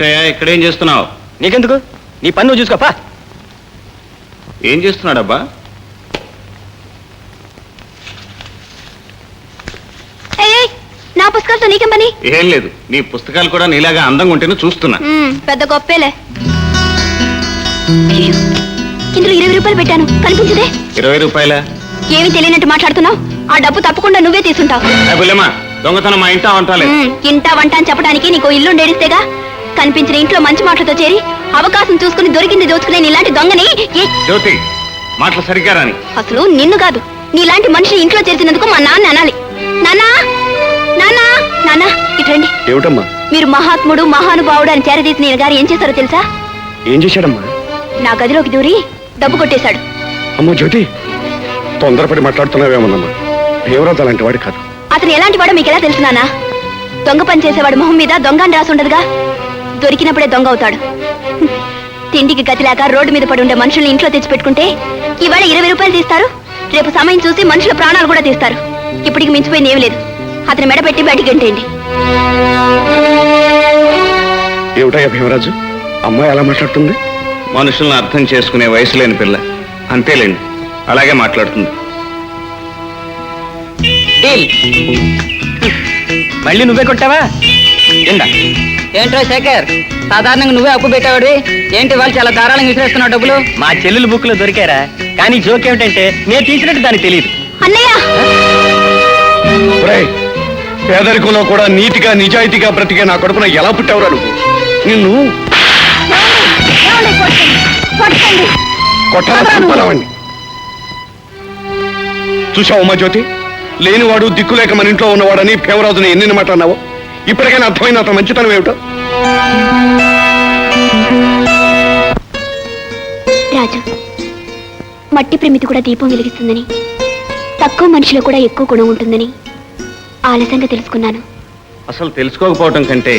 ఏమిటయ్యా ఇక్కడేం చేస్తున్నావు? నీకెందుకు? నీ పని నువ్వు చూసుకోపా. ఏం చేస్తున్నాడబ్బా? నా పుస్తకాలతో నీకేం పని? ఏం లేదు, నీ పుస్తకాలు కూడా నీలాగా అందంగా ఉంటేనే చూస్తున్నా. పెద్ద గొప్పేలే. ఇందులో 20 రూపాయలు పెట్టాను, కనిపించదే? 20 రూపాయల? ఏమీ తెలియనట్టు మాట్లాడుతున్నావు. ఆ డబ్బు తప్పకుండా నువ్వే తీసుంటావు. దొంగతనం మా ఇంటా వంటాలే. ఇంటా వంట అని చెప్పడానికి నీకు ఇల్లు డేడిస్తేగా. కనిపించిన ఇంట్లో మంచి మాటలతో చేరి అవకాశం చూసుకుని దొరికింది దోచుకునే నీలాంటి దొంగని. జ్యోతి, మాటలు సరిగ్గా రాని. అసలు నిన్ను కాదు, నీలాంటి మనిషిని ఇంట్లో చేర్చినందుకు మా నాన్న అనాలి. నాన్నా, నాన్నా, నాన్నా ఇట్రండి. ఏమిటమ్మా? మీరు మహాత్ముడు మహానుభావుడు అని చేరదీసి నేను గారు ఏం చేశారో తెలుసా? ఏం చేశాడమ్మా? నా గదిలోకి దూరి డబ్బు కొట్టేశాడు. అమ్మో జ్యోతి, తొందరపడి మాట్లాడుతున్నావేమోనమ్మా. భీమరాజు అలాంటి వాడు కాదు. అతను ఎలాంటి వాడో మీకు ఎలా తెలుసు నాన్న? దొంగ పని చేసేవాడు మొహం మీద దొంగ అని రాసి ఉండదుగా. దొరికినప్పుడే దొంగ అవుతాడు. తిండికి గతి లేక రోడ్డు మీద పడి ఉండే మనుషుల్ని ఇంట్లో తెచ్చిపెట్టుకుంటే ఇవాళ 20 రూపాయలు తీస్తారు, రేపు సమయం చూసి మనుషుల ప్రాణాలు కూడా తీస్తారు. ఇప్పటికి మించిపోయింది ఏమి లేదు. అతని మెడ పెట్టి బయటికి గంటేయండి. ఏమిటయ్యా భీమరాజు, అమ్మాయి ఎలా మాట్లాడుతుంది? మనుషులను అర్థం చేసుకునే వయసు లేని పిల్ల, అంతేలేండి, అలాగే మాట్లాడుతుంది. మళ్ళీ నువ్వే కొట్టావా? ఏంట్రో శేఖర్, సాధారణంగా నువ్వే అప్పు పెట్టావాడు. ఏంటి వాళ్ళు చాలా ధారాళంగా విసిరేస్తున్నావు డబ్బులు? మా చెల్లెలు బుక్ లో దొరికారా, కానీ జోక్ ఏమిటంటే నేను తీసినట్టు దానికి తెలియదు. అన్నయ్య, పేదరికంలో కూడా నీతిగా నిజాయితీగా బ్రతికే నా కడుపున ఎలా పుట్టావురా నువ్వు? నిన్ను కొట్టాలని చూసావు అమ్మా జ్యోతి, లేనివాడు దిక్కులేక మన ఇంట్లో ఉన్నవాడని భీమరాజుని ఎన్ని మాట అన్నావు? ఇప్పటికైనా అర్థమైన అతను మంచితనం ఏమిటో? రాజు, మట్టి ప్రమితి కూడా దీపం వెలిగిస్తుందని, తక్కువ మనిషిలో కూడా ఎక్కువ గుణం ఉంటుందని ఆలస్యంగా తెలుసుకున్నాను. అసలు తెలుసుకోకపోవటం కంటే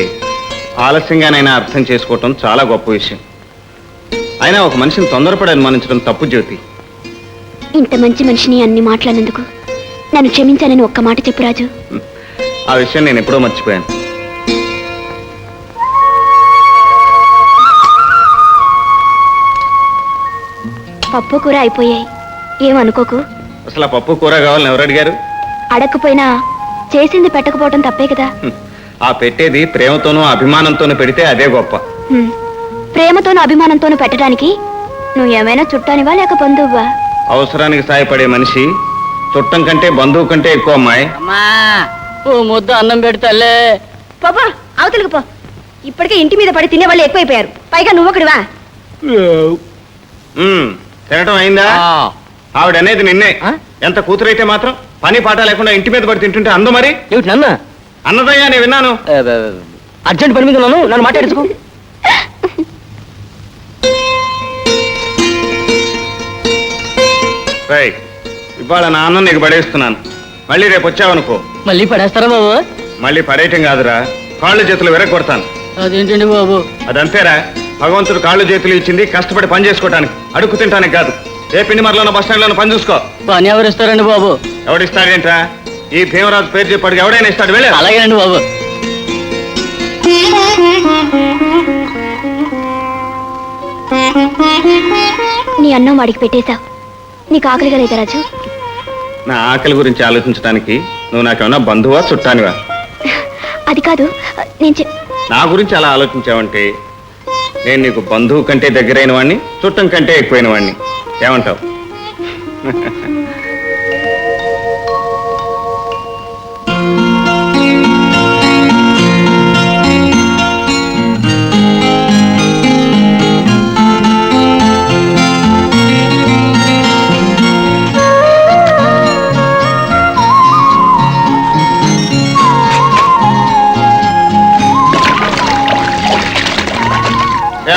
ఆలస్యంగానైనా అర్థం చేసుకోవటం చాలా గొప్ప విషయం. అయినా ఒక మనిషిని తొందరపడి అనుమానించడం తప్పు జ్యోతి. ఇంత మంచి మనిషిని అన్ని మాట్లాడినందుకు నన్ను క్షమించానని ఒక్క మాట చెప్పు రాజు. ఆ విషయం నేను ఎప్పుడో మర్చిపోయాను. పప్పు కూర అయిపోయాయి, ఏమనుకోకు. అసలు ఆ పప్పు కూర కావాలని ఎవరు అడిగారు? అడగకపోయినా చేసింది పెట్టకపోవడం తప్పే కదా. ఆ పెట్టేది ప్రేమతోనూ అభిమానంతోనూ పెడితే అదే గొప్ప. ప్రేమతోనూ అభిమానంతోనూ పెట్టడానికి నువ్వు ఏమైనా చుట్టానివా లేక బంధువువా? అవసరానికి సాయపడే మనిషి చుట్టం కంటే బంధువు కంటే ఎక్కువ. అమ్మాయి, అమ్మా ఓ ముద్ద అన్నం పెడతాలే. పాపా అవతలికి పో. ఇప్పటికే ఇంటి మీద పడి తినే వాళ్ళు ఎక్కువైపోయారు, పైగా నువ్వు ఒకటివా? తినటం అయిందా? ఆవిడ అనేది నిన్నే. ఎంత కూతురైతే మాత్రం పని పాట లేకుండా ఇంటి మీద పడి తింటుంటే అందు మరి ఏమిటి నాన్న? అన్నదయ్యా, నేను విన్నాను. అర్జెంట్ పని మీద ఉన్నాను, నన్ను మాట్లాడుకో. ఇవాళ నా అన్నం నీకు పడేస్తున్నాను. మళ్ళీ రేపు వచ్చావనుకో మళ్ళీ పడేస్తారా బాబు? మళ్ళీ పడేయటం కాదురా, కాళ్ళు చేతులు విరగొడతాను. అదేంటండి బాబు? అదంతేరా, భగవంతుడు కాళ్ళు చేతులు ఇచ్చింది కష్టపడి పని చేసుకోవటానికి, అడుగు తింటానికి కాదు. ఏ పిండి మరలోనో బస్ స్టాండ్ లోనో పని చూసుకో. పని ఎవరు ఇస్తారండి బాబు? ఎవడిస్తాడేంట్రా? ఈ భీమరాజు పేరు చెప్పాడు, ఎవడైనా ఇస్తాడు. వెళ్ళి. అలాగేనండి బాబు. నీ అన్నం వాడికి పెట్టేశావు, నీకు ఆకలిగా లేదా రాజు? నా ఆకలి గురించి ఆలోచించడానికి నువ్వు నాకేమన్నా బంధువా చుట్టానివా? అది కాదు, నేను నా గురించి అలా ఆలోచించావంటే నేను నీకు బంధువు కంటే దగ్గరైన వాడిని, చుట్టం కంటే ఎక్కువైన వాడిని. ఏమంటావు?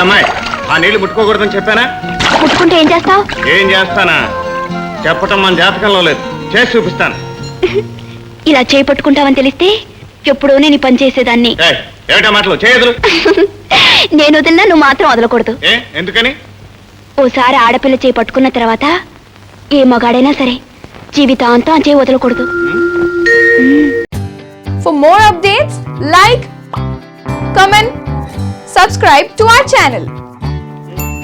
అమ్మాయి, ఆ నీళ్లు ముట్టుకోకూడదని చెప్పానా? ముట్టుకుంటే ఏం చేస్తావు? ఏం చేస్తానా చెప్పటం మన జాతకంలో లేదు, చేసి చూపిస్తాను. ఇలా చేపట్టుకుంటావని తెలిస్తే ఎప్పుడో నేను పని చేసేదాన్ని. ఏమిటా మాటలు? చేయదులు. నేను వదిలినా నువ్వు మాత్రం వదలకూడదు. ఎందుకని? ఓసారి ఆడపిల్ల చేయి పట్టుకున్న తర్వాత ఏ మగాడైనా సరే జీవితాంతం ఆ చేయి వదలకూడదు. For more updates, like, comment, subscribe to our channel.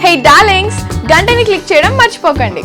Hey darlings, గంటని click చేయడం మర్చిపోకండి.